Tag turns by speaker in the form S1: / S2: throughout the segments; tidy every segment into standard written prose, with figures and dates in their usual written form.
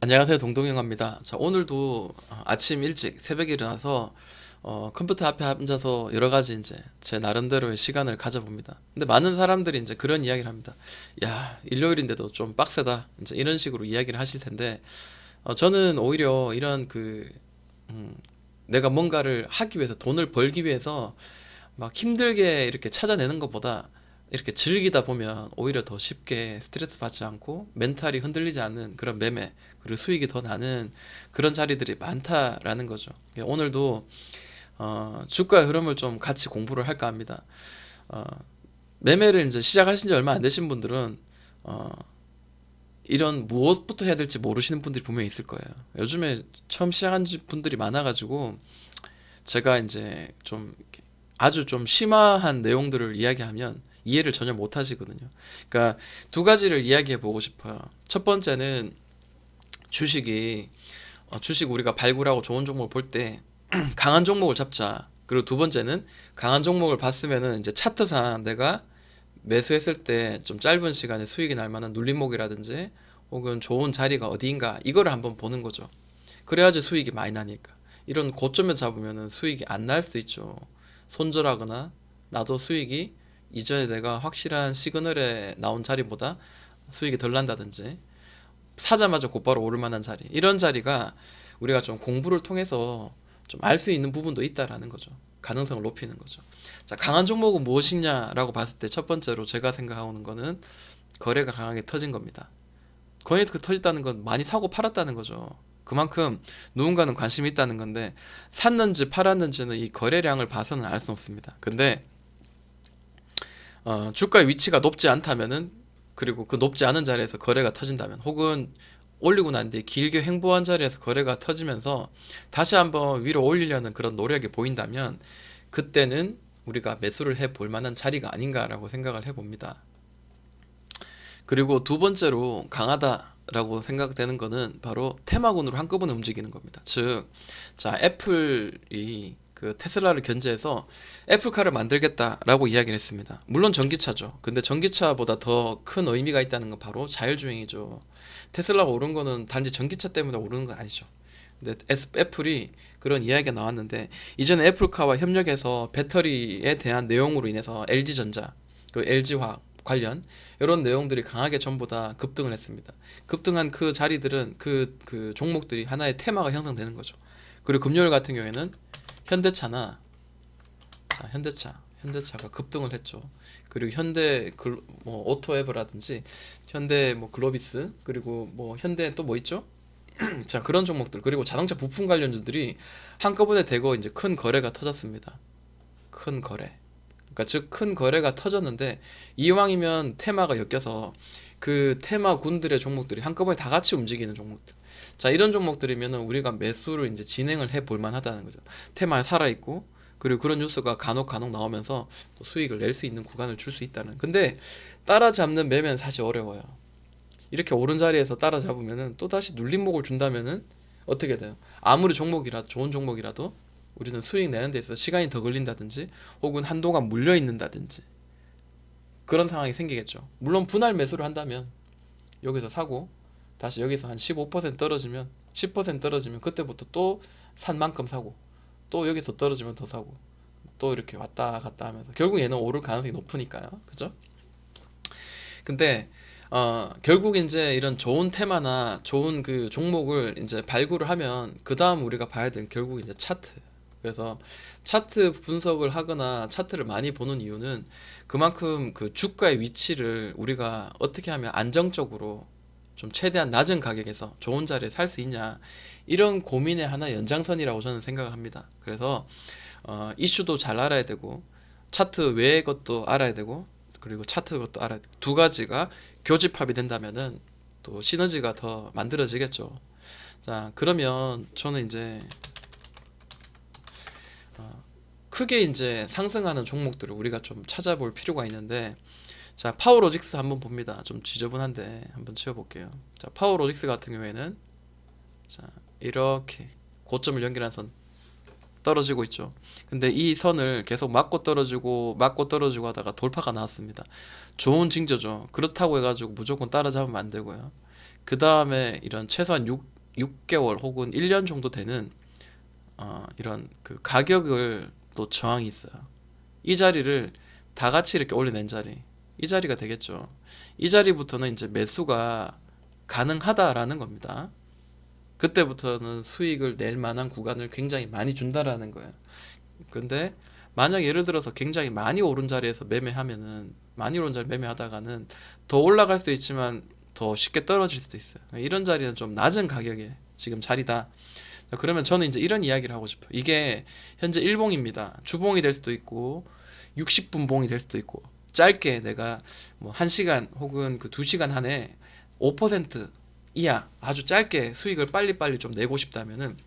S1: 안녕하세요, 동동영화입니다. 자, 오늘도 아침 일찍 새벽에 일어나서 컴퓨터 앞에 앉아서 여러 가지 이제 제 나름대로의 시간을 가져봅니다. 근데 많은 사람들이 이제 그런 이야기를 합니다. 야, 일요일인데도 좀 빡세다. 이제 이런 식으로 이야기를 하실 텐데, 저는 오히려 이런 음, 내가 뭔가를 하기 위해서 돈을 벌기 위해서 막 힘들게 이렇게 찾아내는 것보다 이렇게 즐기다 보면 오히려 더 쉽게 스트레스 받지 않고 멘탈이 흔들리지 않는 그런 매매 그리고 수익이 더 나는 그런 자리들이 많다라는 거죠. 오늘도 주가의 흐름을 좀 같이 공부를 할까 합니다. 어, 매매를 이제 시작하신 지 얼마 안 되신 분들은 어, 이런 무엇부터 해야 될지 모르시는 분들이 분명히 있을 거예요. 요즘에 처음 시작한 분들이 많아가지고 제가 이제 좀 이렇게 아주 좀 심화한 내용들을 이야기하면 이해를 전혀 못 하시거든요. 그러니까 두 가지를 이야기해 보고 싶어요. 첫 번째는 주식이 주식 우리가 발굴하고 좋은 종목을 볼 때 강한 종목을 잡자. 그리고 두 번째는 강한 종목을 봤으면은 이제 차트상 내가 매수했을 때 좀 짧은 시간에 수익이 날 만한 눌림목이라든지 혹은 좋은 자리가 어디인가 이거를 한번 보는 거죠. 그래야지 수익이 많이 나니까. 이런 고점에 잡으면은 수익이 안 날 수 있죠. 손절하거나 나도 수익이 이전에 내가 확실한 시그널에 나온 자리보다 수익이 덜 난다든지 사자마자 곧바로 오를 만한 자리 이런 자리가 우리가 좀 공부를 통해서 좀 알 수 있는 부분도 있다라는 거죠. 가능성을 높이는 거죠. 자, 강한 종목은 무엇이냐라고 봤을 때 첫 번째로 제가 생각하는 거는 거래가 강하게 터진 겁니다. 거래가 터졌다는 건 많이 사고 팔았다는 거죠. 그만큼 누군가는 관심이 있다는 건데 샀는지 팔았는지는 이 거래량을 봐서는 알 수 없습니다. 근데 주가의 위치가 높지 않다면은 그리고 그 높지 않은 자리에서 거래가 터진다면 혹은 올리고 난 뒤에 길게 횡보한 자리에서 거래가 터지면서 다시 한번 위로 올리려는 그런 노력이 보인다면 그때는 우리가 매수를 해 볼 만한 자리가 아닌가라고 생각을 해봅니다. 그리고 두 번째로 강하다라고 생각되는 거는 바로 테마군으로 한꺼번에 움직이는 겁니다. 즉, 자, 애플이 그 테슬라를 견제해서 애플카를 만들겠다라고 이야기를 했습니다. 물론 전기차죠. 근데 전기차보다 더 큰 의미가 있다는 건 바로 자율주행이죠. 테슬라가 오른 거는 단지 전기차 때문에 오르는 건 아니죠. 근데 애플이 그런 이야기가 나왔는데 이전에 애플카와 협력해서 배터리에 대한 내용으로 인해서 LG전자, 그 LG화학 관련 이런 내용들이 강하게 전부 다 급등을 했습니다. 급등한 그 자리들은 그 종목들이 하나의 테마가 형성되는 거죠. 그리고 금요일 같은 경우에는 현대차나 자, 현대차가 급등을 했죠. 그리고 뭐 오토에버라든지 현대 뭐 글로비스 그리고 뭐 현대 또 뭐 있죠? 자, 그런 종목들 그리고 자동차 부품 관련주들이 한꺼번에 대거 이제 큰 거래가 터졌습니다. 큰 거래. 그러니까 즉 큰 거래가 터졌는데 이왕이면 테마가 엮여서 그 테마군들의 종목들이 한꺼번에 다 같이 움직이는 종목들. 자, 이런 종목들이면은 우리가 매수를 이제 진행을 해 볼 만하다는 거죠. 테마에 살아 있고 그리고 그런 뉴스가 간혹 나오면서 또 수익을 낼 수 있는 구간을 줄 수 있다는. 근데 따라잡는 매매는 사실 어려워요. 이렇게 오른 자리에서 따라잡으면은 또 다시 눌림목을 준다면은 어떻게 돼요? 아무리 종목이라도 좋은 종목이라도 우리는 수익 내는 데 있어서 시간이 더 걸린다든지 혹은 한동안 물려 있는다든지 그런 상황이 생기겠죠. 물론 분할 매수를 한다면 여기서 사고 다시 여기서 한 15% 떨어지면 10% 떨어지면 그때부터 또 산 만큼 사고 또 여기서 떨어지면 더 사고 또 이렇게 왔다 갔다 하면서 결국 얘는 오를 가능성이 높으니까요. 그죠? 근데 결국 이제 이런 좋은 테마나 좋은 그 종목을 이제 발굴을 하면 그 다음 우리가 봐야 되는 결국 이제 차트. 그래서 차트 분석을 하거나 차트를 많이 보는 이유는 그만큼 그 주가의 위치를 우리가 어떻게 하면 안정적으로 좀 최대한 낮은 가격에서 좋은 자리에 살 수 있냐 이런 고민의 하나 연장선이라고 저는 생각을 합니다. 그래서 이슈도 잘 알아야 되고 차트 외의 것도 알아야 되고 그리고 차트 것도 알아야 되고 두 가지가 교집합이 된다면은 또 시너지가 더 만들어지겠죠. 자, 그러면 저는 이제 크게 이제 상승하는 종목들을 우리가 좀 찾아볼 필요가 있는데 자, 파워로직스 한번 봅니다. 좀 지저분한데 한번 치워볼게요. 자, 파워로직스 같은 경우에는 자, 이렇게 고점을 연결한 선 떨어지고 있죠. 근데 이 선을 계속 맞고 떨어지고 하다가 돌파가 나왔습니다. 좋은 징조죠. 그렇다고 해가지고 무조건 따라잡으면 안 되고요. 그 다음에 이런 최소한 6개월 혹은 1년 정도 되는 이런 그 가격을 또 저항이 있어요. 이 자리를 다 같이 이렇게 올려낸 자리, 이 자리가 되겠죠. 이 자리부터는 이제 매수가 가능하다라는 겁니다. 그때부터는 수익을 낼 만한 구간을 굉장히 많이 준다라는 거예요. 근데 만약 예를 들어서 굉장히 많이 오른 자리에서 매매하면은, 많이 오른 자리 매매하다가는 더 올라갈 수도 있지만 더 쉽게 떨어질 수도 있어요. 이런 자리는 좀 낮은 가격에 지금 자리다. 그러면 저는 이제 이런 이야기를 하고 싶어요. 이게 현재 일봉입니다. 주봉이 될 수도 있고 60분 봉이 될 수도 있고, 짧게 내가 뭐 1시간 혹은 그 2시간 안에 5% 이하 아주 짧게 수익을 빨리빨리 좀 내고 싶다면은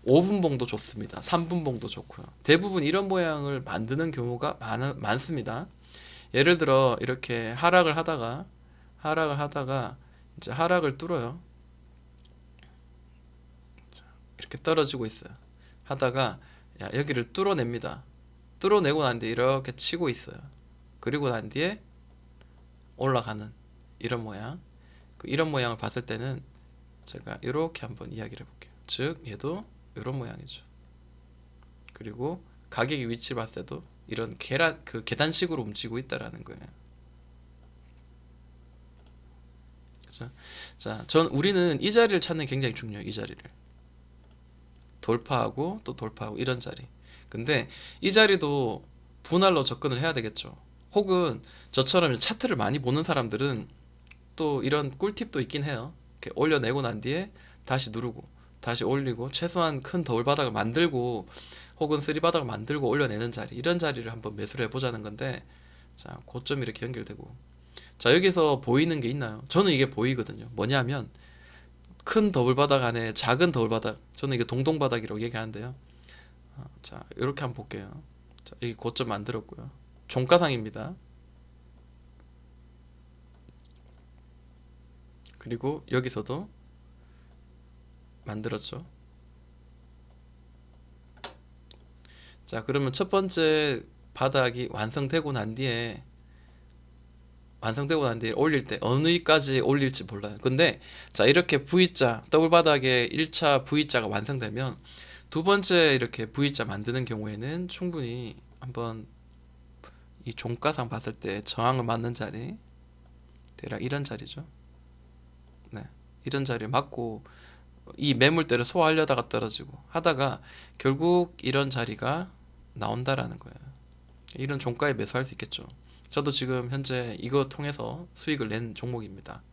S1: 5분 봉도 좋습니다. 3분 봉도 좋고요. 대부분 이런 모양을 만드는 경우가 많습니다. 예를 들어 이렇게 하락을 하다가 이제 하락을 뚫어요. 이렇게 떨어지고 있어요. 하다가 여기를 뚫어냅니다. 뚫어내고 난 뒤에 이렇게 치고 있어요. 그리고 난 뒤에 올라가는 이런 모양. 이런 모양을 봤을 때는 제가 이렇게 한번 이야기를 해볼게요. 즉 얘도 이런 모양이죠. 그리고 가격의 위치를 봤을 때도 이런 계단식으로 움직이고 있다라는 거예요. 그렇죠? 자, 우리는 이 자리를 찾는 게 굉장히 중요해요. 이 자리를 돌파하고 또 돌파하고 이런 자리. 근데 이 자리도 분할로 접근을 해야 되겠죠. 혹은 저처럼 차트를 많이 보는 사람들은 또 이런 꿀팁도 있긴 해요. 이렇게 올려내고 난 뒤에 다시 누르고 다시 올리고 최소한 큰 더블바닥을 만들고 혹은 쓰리바닥을 만들고 올려내는 자리, 이런 자리를 한번 매수를 해보자는 건데, 자, 고점이 이렇게 연결되고, 자, 여기서 보이는 게 있나요? 저는 이게 보이거든요. 뭐냐면 큰 더블바닥 안에 작은 더블바닥, 저는 이게 동동바닥이라고 얘기하는데요. 자, 이렇게 한번 볼게요. 자, 여기 고점 만들었고요. 종가상입니다. 그리고 여기서도 만들었죠. 자, 그러면 첫 번째 바닥이 완성되고 난 뒤에 올릴 때 어느까지 올릴지 몰라요. 근데 자, 이렇게 V자 더블 바닥에 1차 V자가 완성되면 두 번째 이렇게 V자 만드는 경우에는 충분히 한번 이 종가상 봤을 때 저항을 맞는 자리, 대략 이런 자리죠. 네, 이런 자리를 맞고 이 매물대를 소화하려다가 떨어지고 하다가 결국 이런 자리가 나온다라는 거예요. 이런 종가에 매수할 수 있겠죠. 저도 지금 현재 이거 통해서 수익을 낸 종목입니다.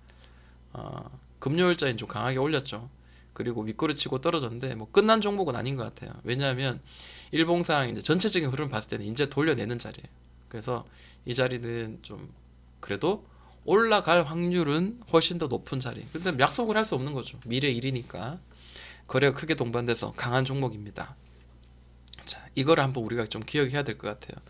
S1: 금요일자인 좀 강하게 올렸죠. 그리고 윗꼬리 치고 떨어졌는데 뭐 끝난 종목은 아닌 것 같아요. 왜냐하면 일봉상 이제 전체적인 흐름 봤을 때는 이제 돌려내는 자리예요. 그래서 이 자리는 좀 그래도 올라갈 확률은 훨씬 더 높은 자리. 근데 약속을 할 수 없는 거죠. 미래 일이니까. 거래가 크게 동반돼서 강한 종목입니다. 자, 이거를 한번 우리가 좀 기억해야 될 것 같아요.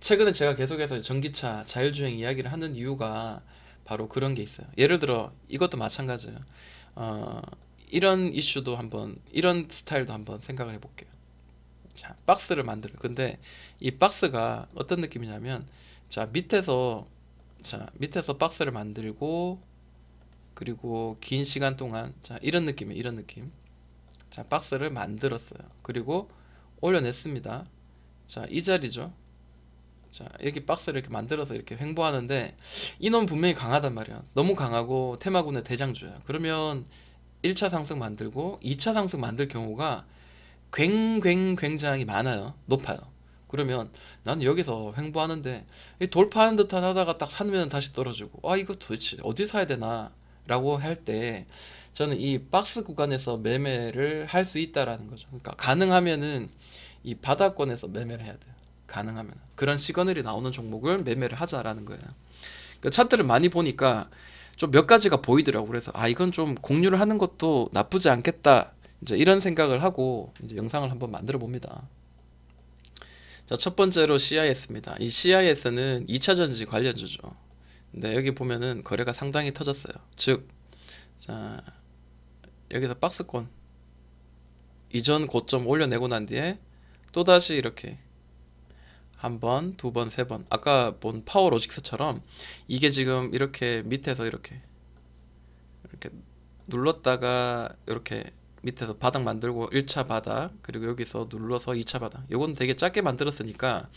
S1: 최근에 제가 계속해서 전기차 자율주행 이야기를 하는 이유가 바로 그런 게 있어요. 예를 들어 이것도 마찬가지예요. 이런 이슈도 한번, 이런 스타일도 한번 생각을 해볼게요. 자, 박스를 만들어요. 근데 이 박스가 어떤 느낌이냐면, 자, 밑에서 박스를 만들고, 그리고 긴 시간 동안, 자, 이런 느낌이에요. 이런 느낌. 자, 박스를 만들었어요. 그리고 올려냈습니다. 자, 이 자리죠. 자, 여기 박스를 이렇게 만들어서 이렇게 횡보하는데 이놈 분명히 강하단 말이야. 너무 강하고 테마군의 대장주야. 그러면 1차 상승 만들고 2차 상승 만들 경우가 굉장히 많아요. 높아요. 그러면 나는 여기서 횡보하는데 돌파하는 듯한 하다가 딱 사면 다시 떨어지고, 이거 도대체 어디 사야 되나 라고 할 때 저는 이 박스 구간에서 매매를 할 수 있다라는 거죠. 그러니까 가능하면은 이 바닥권에서 매매를 해야 돼요. 가능하면 그런 시그널이 나오는 종목을 매매를 하자라는 거예요. 그러니까 차트를 많이 보니까 좀 몇 가지가 보이더라고. 그래서 이건 좀 공유를 하는 것도 나쁘지 않겠다, 이제 이런 생각을 하고 이제 영상을 한번 만들어 봅니다. 자, 첫 번째로 CIS입니다. 이 CIS는 2차전지 관련주죠. 근데 여기 보면은 거래가 상당히 터졌어요. 즉, 자, 여기서 박스권 이전 고점 올려내고 난 뒤에 또다시 이렇게 한 번, 두 번, 세 번, 아까 본 파워로직스처럼 이게 지금 이렇게 밑에서 이렇게 눌렀다가 이렇게 밑에서 바닥 만들고 1차 바닥, 그리고 여기서 눌러서 2차 바닥. 요건 되게 짧게 만들었으니까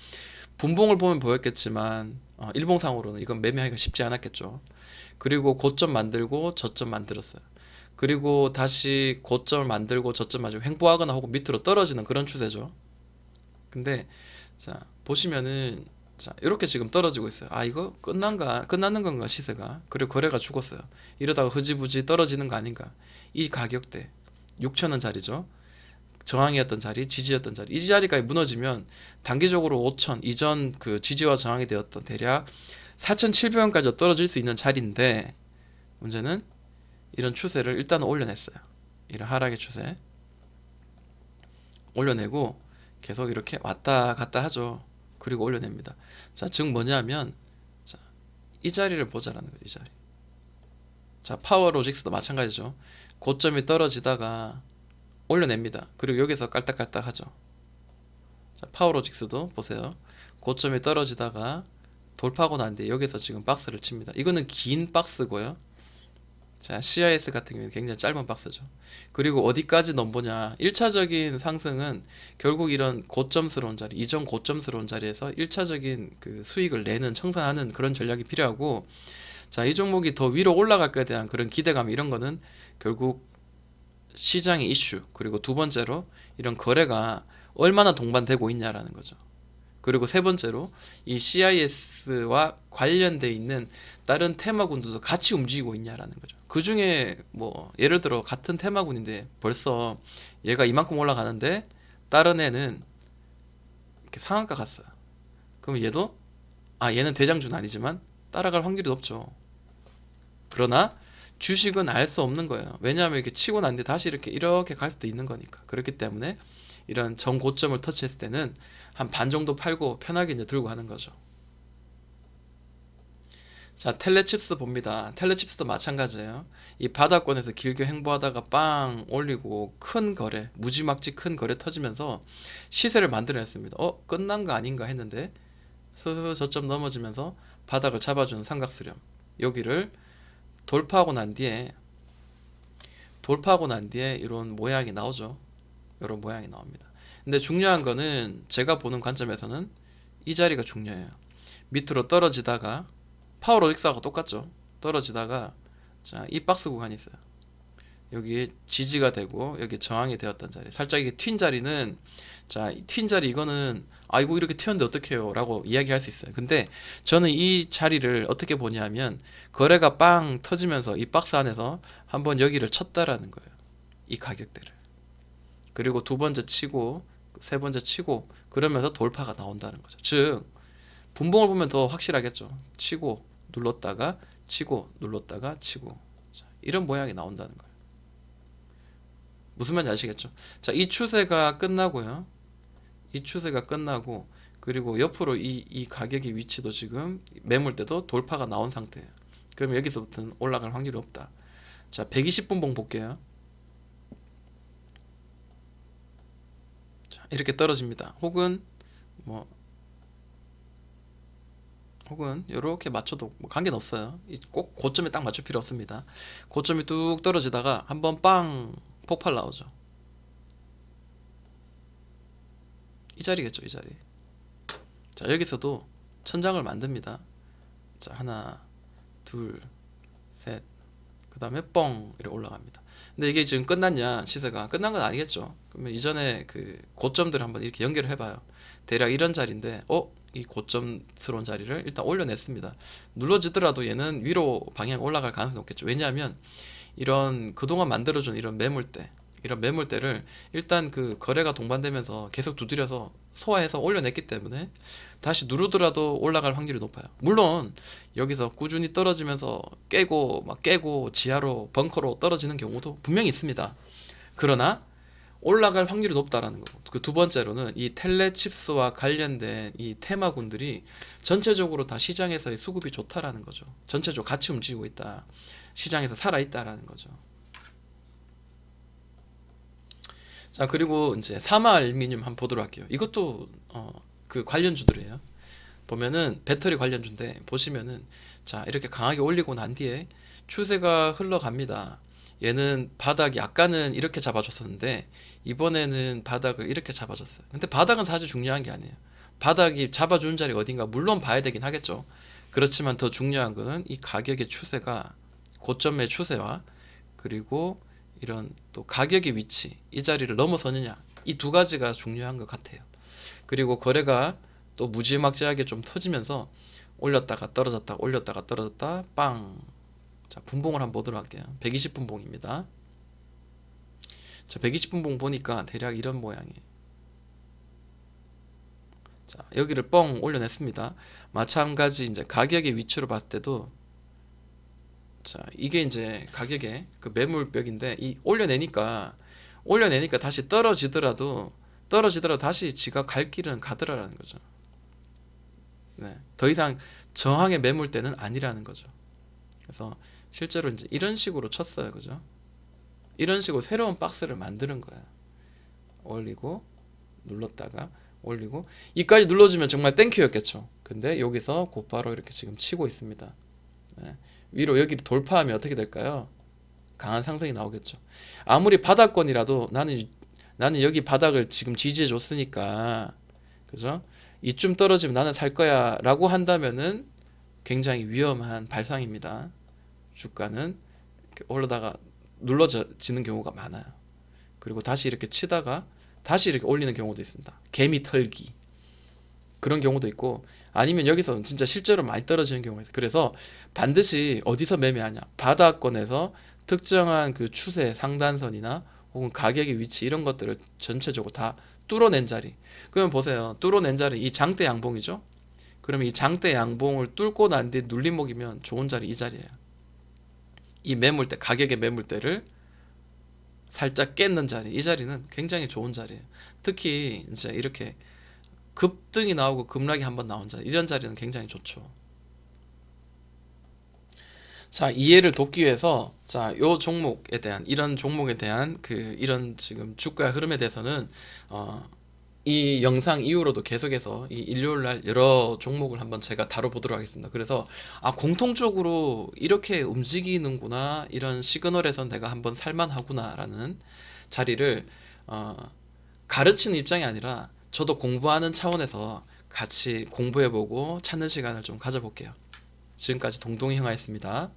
S1: 분봉을 보면 보였겠지만 일봉상으로는 이건 매매하기가 쉽지 않았겠죠. 그리고 고점 만들고 저점 만들었어요. 그리고 다시 고점을 만들고 저점 만들고 횡보하거나 혹은 밑으로 떨어지는 그런 추세죠. 근데 자 보시면은 자 이렇게 지금 떨어지고 있어요. 아 이거 끝나는 건가 시세가. 그리고 거래가 죽었어요. 이러다가 흐지부지 떨어지는 거 아닌가. 이 가격대 6,000원짜리죠. 저항이었던 자리, 지지였던 자리. 이 자리가 무너지면 단기적으로 5,000 이전 그 지지와 저항이 되었던 대략 4,700원까지 떨어질 수 있는 자리인데, 문제는 이런 추세를 일단 올려냈어요. 이런 하락의 추세 올려내고 계속 이렇게 왔다 갔다 하죠. 그리고 올려냅니다. 자, 즉 뭐냐면 자, 이 자리를 보자라는 거예요. 이 자리. 자, 파워로직스도 마찬가지죠. 고점이 떨어지다가 올려냅니다. 그리고 여기서 깔딱깔딱 하죠. 자, 파워로직스도 보세요. 고점이 떨어지다가 돌파하고 난 뒤에 여기서 지금 박스를 칩니다. 이거는 긴 박스고요. 자, CIS 같은 경우는 굉장히 짧은 박스죠. 그리고 어디까지 넘보냐. 1차적인 상승은 결국 이런 고점스러운 자리, 이전 고점스러운 자리에서 1차적인 그 수익을 내는, 청산하는 그런 전략이 필요하고, 자, 이 종목이 더 위로 올라갈 거에 대한 그런 기대감, 이런 거는 결국 시장의 이슈, 그리고 두 번째로 이런 거래가 얼마나 동반되고 있냐라는 거죠. 그리고 세 번째로 이 CIS와 관련돼 있는 다른 테마군들도 같이 움직이고 있냐라는 거죠. 그 중에 뭐 예를 들어 같은 테마군인데 벌써 얘가 이만큼 올라가는데 다른 애는 이렇게 상한가 갔어요. 그럼 얘도 얘는 대장주는 아니지만 따라갈 확률이 높죠. 그러나 주식은 알 수 없는 거예요. 왜냐하면 이렇게 치고 난 뒤에 다시 이렇게 갈 수도 있는 거니까. 그렇기 때문에 이런 정고점을 터치했을 때는 한 반 정도 팔고 편하게 이제 들고 가는 거죠. 자, 텔레칩스 봅니다. 텔레칩스도 마찬가지예요. 이 바닥권에서 길게 횡보하다가 빵 올리고 큰 거래, 무지막지 큰 거래 터지면서 시세를 만들어냈습니다. 끝난 거 아닌가 했는데 스스로 저점 넘어지면서 바닥을 잡아주는 삼각수렴, 여기를 돌파하고 난 뒤에 이런 모양이 나오죠. 이런 모양이 나옵니다. 근데 중요한 거는 제가 보는 관점에서는 이 자리가 중요해요. 밑으로 떨어지다가 파워로직스하고 똑같죠. 떨어지다가 자, 이 박스 구간이 있어요. 여기 지지가 되고 여기 저항이 되었던 자리, 살짝 이게 튄 자리는, 자, 이 튄 자리 이거는 아이고 이렇게 튀었는데 어떡해요 라고 이야기할 수 있어요. 근데 저는 이 자리를 어떻게 보냐면 거래가 빵 터지면서 이 박스 안에서 한번 여기를 쳤다라는 거예요. 이 가격대를. 그리고 두 번째 치고 세 번째 치고 그러면서 돌파가 나온다는 거죠. 즉 분봉을 보면 더 확실하겠죠. 치고 눌렀다가 치고 눌렀다가 치고, 자, 이런 모양이 나온다는 거예요. 무슨 말인지 아시겠죠? 자, 이 추세가 끝나고요. 이 추세가 끝나고 그리고 옆으로 이 가격의 위치도 지금 매물대도 돌파가 나온 상태예요. 그럼 여기서부터는 올라갈 확률이 없다. 자, 120분봉 볼게요. 자, 이렇게 떨어집니다. 혹은 이렇게 맞춰도 뭐 관계는 없어요. 꼭 고점에 딱 맞출 필요 없습니다. 고점이 뚝 떨어지다가 한번 빵 폭발 나오죠. 이 자리겠죠, 이 자리. 자, 여기서도 천장을 만듭니다. 자, 하나, 둘, 셋, 그 다음에 뻥 이렇게 올라갑니다. 근데 이게 지금 끝났냐, 시세가 끝난 건 아니겠죠. 그러면 이전에 그 고점들을 한번 이렇게 연결을 해봐요. 대략 이런 자리인데 이 고점스러운 자리를 일단 올려냈습니다. 눌러지더라도 얘는 위로 방향 올라갈 가능성이 높겠죠. 왜냐하면 이런 그동안 만들어준 이런 매물대를 일단 그 거래가 동반되면서 계속 두드려서 소화해서 올려냈기 때문에 다시 누르더라도 올라갈 확률이 높아요. 물론 여기서 꾸준히 떨어지면서 깨고 지하로 벙커로 떨어지는 경우도 분명히 있습니다. 그러나 올라갈 확률이 높다라는 거고, 그 두 번째로는 이 텔레칩스와 관련된 이 테마군들이 전체적으로 다 시장에서의 수급이 좋다라는 거죠. 전체적으로 같이 움직이고 있다. 시장에서 살아있다라는 거죠. 자, 그리고 이제 사마알루미늄 한번 보도록 할게요. 이것도 그 관련주들이에요. 보면은 배터리 관련주인데 보시면은 자, 이렇게 강하게 올리고 난 뒤에 추세가 흘러갑니다. 얘는 바닥이 아까는 이렇게 잡아줬었는데 이번에는 바닥을 이렇게 잡아줬어요. 근데 바닥은 사실 중요한 게 아니에요. 바닥이 잡아주는 자리가 어딘가 물론 봐야 되긴 하겠죠. 그렇지만 더 중요한 거는 이 가격의 추세가 고점의 추세와 그리고 이런 또 가격의 위치, 이 자리를 넘어서느냐, 이 두 가지가 중요한 것 같아요. 그리고 거래가 또 무지막지하게 좀 터지면서 올렸다가 떨어졌다 올렸다가 떨어졌다 빵. 자, 분봉을 한번 보도록 할게요. 120분봉입니다. 자, 120분봉 보니까 대략 이런 모양이에요. 자, 여기를 뻥 올려냈습니다. 마찬가지 이제 가격의 위치로 봤을 때도, 자, 이게 이제 가격의 그 매물벽인데, 이 올려내니까 다시 떨어지더라도 다시 지가 갈 길은 가더라라는 거죠. 네, 더 이상 저항의 매물대는 아니라는 거죠. 그래서 실제로 이제 이런 식으로 쳤어요, 그죠? 이런 식으로 새로운 박스를 만드는 거야. 올리고 눌렀다가 올리고, 이까지 눌러주면 정말 땡큐였겠죠. 근데 여기서 곧바로 이렇게 지금 치고 있습니다. 네. 위로 여기를 돌파하면 어떻게 될까요? 강한 상승이 나오겠죠. 아무리 바닥권이라도 나는 여기 바닥을 지금 지지해 줬으니까, 그죠? 이쯤 떨어지면 나는 살 거야 라고 한다면은 굉장히 위험한 발상입니다. 주가는 이렇게 올라다가 눌러지는 경우가 많아요. 그리고 다시 이렇게 치다가 다시 이렇게 올리는 경우도 있습니다. 개미 털기, 그런 경우도 있고, 아니면 여기서 진짜 실제로 많이 떨어지는 경우가 있어요. 그래서 반드시 어디서 매매하냐, 바닥권에서 특정한 그 추세 상단선이나 혹은 가격의 위치, 이런 것들을 전체적으로 다 뚫어낸 자리. 그러면 보세요, 뚫어낸 자리, 이 장대 양봉이죠. 그러면 이 장대 양봉을 뚫고 난 뒤 눌림목이면 좋은 자리, 이 자리예요. 이 매물대, 가격의 매물대를 살짝 깼는 자리, 이 자리는 굉장히 좋은 자리예요. 특히 이제 이렇게 급등이 나오고 급락이 한번 나온 자리, 이런 자리는 굉장히 좋죠. 자, 이해를 돕기 위해서, 자, 요 종목에 대한, 이런 종목에 대한 이런 지금 주가의 흐름에 대해서는 이 영상 이후로도 계속해서 이 일요일날 여러 종목을 한번 제가 다뤄보도록 하겠습니다. 그래서 공통적으로 이렇게 움직이는구나, 이런 시그널에선 내가 한번 살만하구나 라는 자리를 가르치는 입장이 아니라 저도 공부하는 차원에서 같이 공부해보고 찾는 시간을 좀 가져볼게요. 지금까지 동동이 형아였습니다.